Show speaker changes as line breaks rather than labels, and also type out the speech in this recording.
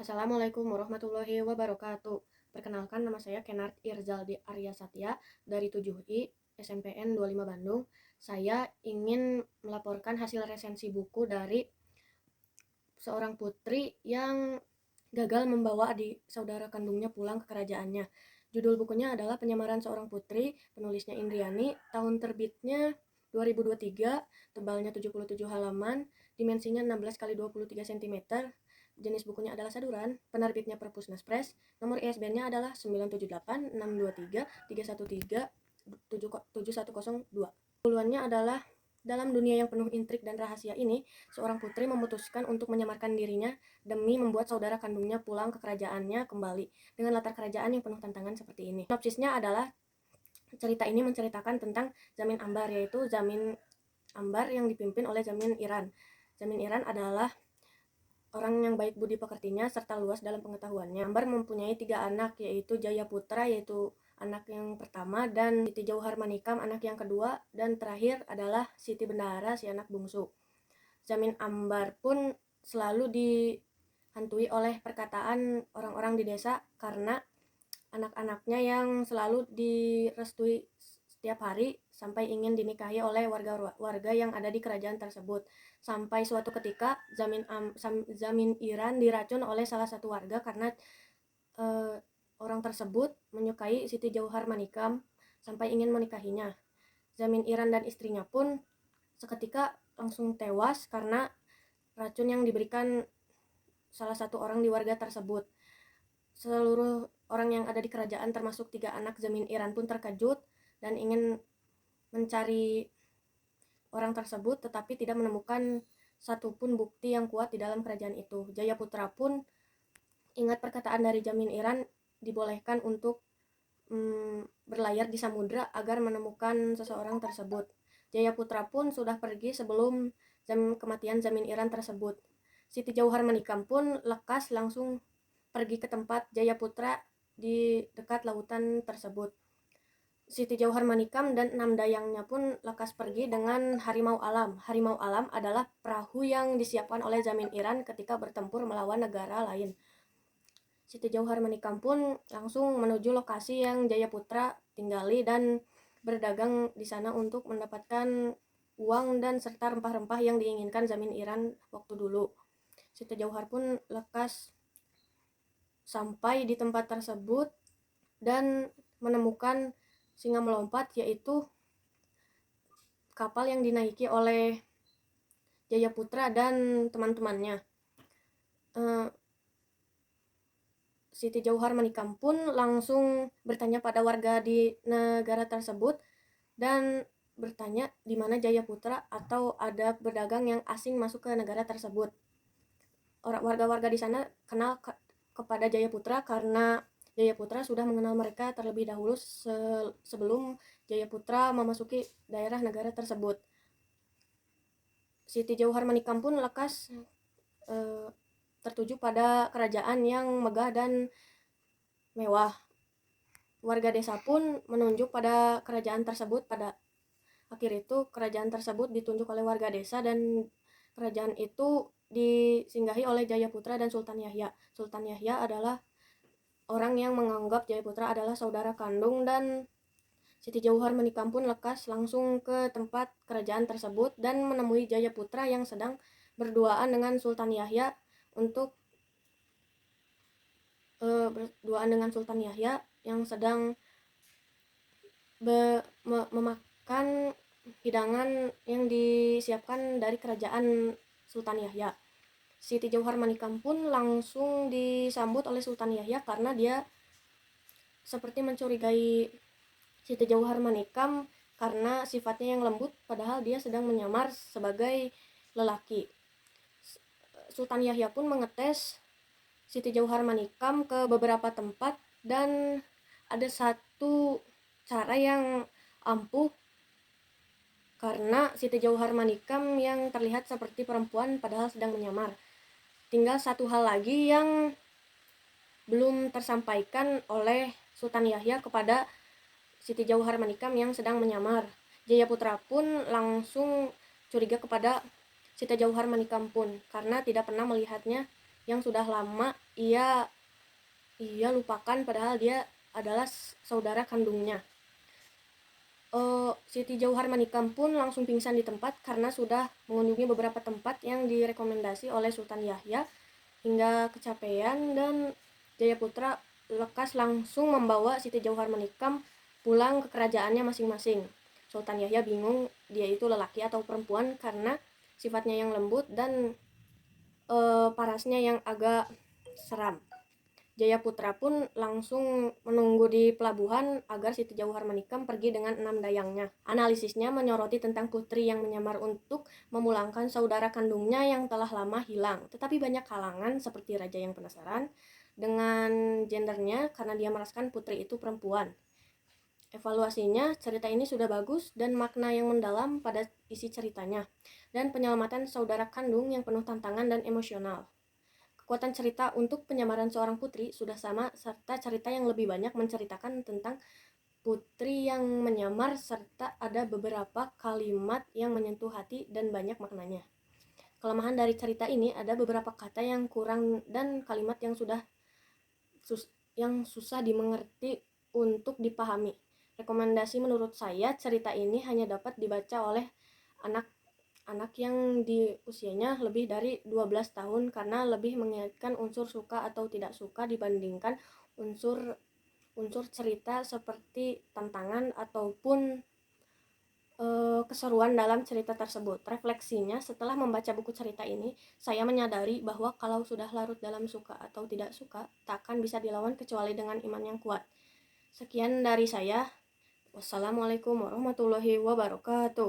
Assalamualaikum warahmatullahi wabarakatuh. Perkenalkan, nama saya Kenard Irzaldi Arya Satya dari 7I SMPN 25 Bandung. Saya ingin melaporkan hasil resensi buku dari seorang putri yang gagal membawa adik saudara kandungnya pulang ke kerajaannya. Judul bukunya adalah Penyamaran Seorang Putri, penulisnya Indriani, tahun terbitnya 2023, tebalnya 77 halaman, dimensinya 16 x 23 cm, jenis bukunya adalah saduran, penerbitnya Perpusnas Press, nomor ISBN-nya adalah 978-623-313-7102. Duluannya adalah, dalam dunia yang penuh intrik dan rahasia ini, seorang putri memutuskan untuk menyamarkan dirinya demi membuat saudara kandungnya pulang ke kerajaannya kembali, dengan latar kerajaan yang penuh tantangan seperti ini. Sinopsisnya adalah, cerita ini menceritakan tentang Zamin Ambar, yaitu Zamin Ambar yang dipimpin oleh Zamin Iran. Zamin Iran adalah orang yang baik budi pekertinya serta luas dalam pengetahuannya. Ambar mempunyai 3 anak, yaitu Jaya Putra, yaitu anak yang pertama, dan Siti Jauhar Manikam, anak yang kedua, dan terakhir adalah Siti Bendahara, si anak bungsu. Zamin Ambar pun selalu dihantui oleh perkataan orang-orang di desa karena anak-anaknya yang selalu direstui setiap hari sampai ingin dinikahi oleh warga yang ada di kerajaan tersebut. Sampai suatu ketika Zamin Iran diracun oleh salah satu warga karena orang tersebut menyukai Siti Jauhar Manikam sampai ingin menikahinya. Zamin Iran dan istrinya pun seketika langsung tewas karena racun yang diberikan salah satu orang di warga tersebut. Seluruh orang yang ada di kerajaan termasuk 3 anak Zamin Iran pun terkejut dan ingin mencari orang tersebut, tetapi tidak menemukan satupun bukti yang kuat di dalam kerajaan itu. Jaya Putra pun ingat perkataan dari Zamin Iran, dibolehkan untuk berlayar di samudra agar menemukan seseorang tersebut. Jaya Putra pun sudah pergi sebelum kematian Zamin Iran tersebut. Siti Jauhar Manikam pun lekas langsung pergi ke tempat Jaya Putra di dekat lautan tersebut. Siti Jauhar Manikam dan 6 dayangnya pun lekas pergi dengan Harimau Alam. Harimau Alam adalah perahu yang disiapkan oleh Zamin Iran ketika bertempur melawan negara lain. Siti Jauhar Manikam pun langsung menuju lokasi yang Jaya Putra tinggali dan berdagang di sana untuk mendapatkan uang dan serta rempah-rempah yang diinginkan Zamin Iran waktu dulu. Siti Jauhar pun lekas sampai di tempat tersebut dan menemukan singa melompat, yaitu kapal yang dinaiki oleh Jaya Putra dan teman-temannya. Siti Jauhar Manikam pun langsung bertanya pada warga di negara tersebut dan bertanya di mana Jaya Putra atau ada berdagang yang asing masuk ke negara tersebut. Warga-warga di sana kenal kepada Jaya Putra karena Jaya Putra sudah mengenal mereka terlebih dahulu sebelum Jaya Putra memasuki daerah negara tersebut. Siti Jauhar Manikam pun lekas tertuju pada kerajaan yang megah dan mewah. Warga desa pun menunjuk pada kerajaan tersebut. Pada akhir itu kerajaan tersebut ditunjuk oleh warga desa dan kerajaan itu disinggahi oleh Jaya Putra dan Sultan Yahya. Sultan Yahya adalah orang yang menganggap Jaya Putra adalah saudara kandung, dan Siti Jauhar Manikam pun lekas langsung ke tempat kerajaan tersebut dan menemui Jaya Putra yang sedang berduaan dengan Sultan Yahya yang sedang memakan hidangan yang disiapkan dari kerajaan Sultan Yahya. Siti Jauhar Manikam pun langsung disambut oleh Sultan Yahya karena dia seperti mencurigai Siti Jauhar Manikam karena sifatnya yang lembut padahal dia sedang menyamar sebagai lelaki. Sultan Yahya pun mengetes Siti Jauhar Manikam ke beberapa tempat dan ada satu cara yang ampuh karena Siti Jauhar Manikam yang terlihat seperti perempuan padahal sedang menyamar. Tinggal satu hal lagi yang belum tersampaikan oleh Sultan Yahya kepada Siti Jauhar Manikam yang sedang menyamar. Jaya Putra pun langsung curiga kepada Siti Jauhar Manikam pun karena tidak pernah melihatnya yang sudah lama ia lupakan, padahal dia adalah saudara kandungnya. Siti Jauhar Manikam pun langsung pingsan di tempat karena sudah mengunjungi beberapa tempat yang direkomendasi oleh Sultan Yahya hingga kecapean, dan Jayaputra lekas langsung membawa Siti Jauhar Manikam pulang ke kerajaannya masing-masing. Sultan Yahya bingung dia itu lelaki atau perempuan karena sifatnya yang lembut dan parasnya yang agak seram. Jayaputra pun langsung menunggu di pelabuhan agar Siti Jauhar Manikam pergi dengan 6 dayangnya. Analisisnya menyoroti tentang putri yang menyamar untuk memulangkan saudara kandungnya yang telah lama hilang. Tetapi banyak kalangan seperti raja yang penasaran dengan gendernya karena dia merasakan putri itu perempuan. Evaluasinya, cerita ini sudah bagus dan makna yang mendalam pada isi ceritanya, dan penyelamatan saudara kandung yang penuh tantangan dan emosional. Kekuatan cerita untuk penyamaran seorang putri sudah sama, serta cerita yang lebih banyak menceritakan tentang putri yang menyamar, serta ada beberapa kalimat yang menyentuh hati dan banyak maknanya. Kelemahan dari cerita ini ada beberapa kata yang kurang dan kalimat yang susah dimengerti untuk dipahami. Rekomendasi menurut saya, cerita ini hanya dapat dibaca oleh anak yang di usianya lebih dari 12 tahun karena lebih mengingatkan unsur suka atau tidak suka dibandingkan unsur cerita seperti tantangan ataupun keseruan dalam cerita tersebut. Refleksinya, setelah membaca buku cerita ini, saya menyadari bahwa kalau sudah larut dalam suka atau tidak suka, tak akan bisa dilawan kecuali dengan iman yang kuat. Sekian dari saya. Wassalamualaikum warahmatullahi wabarakatuh.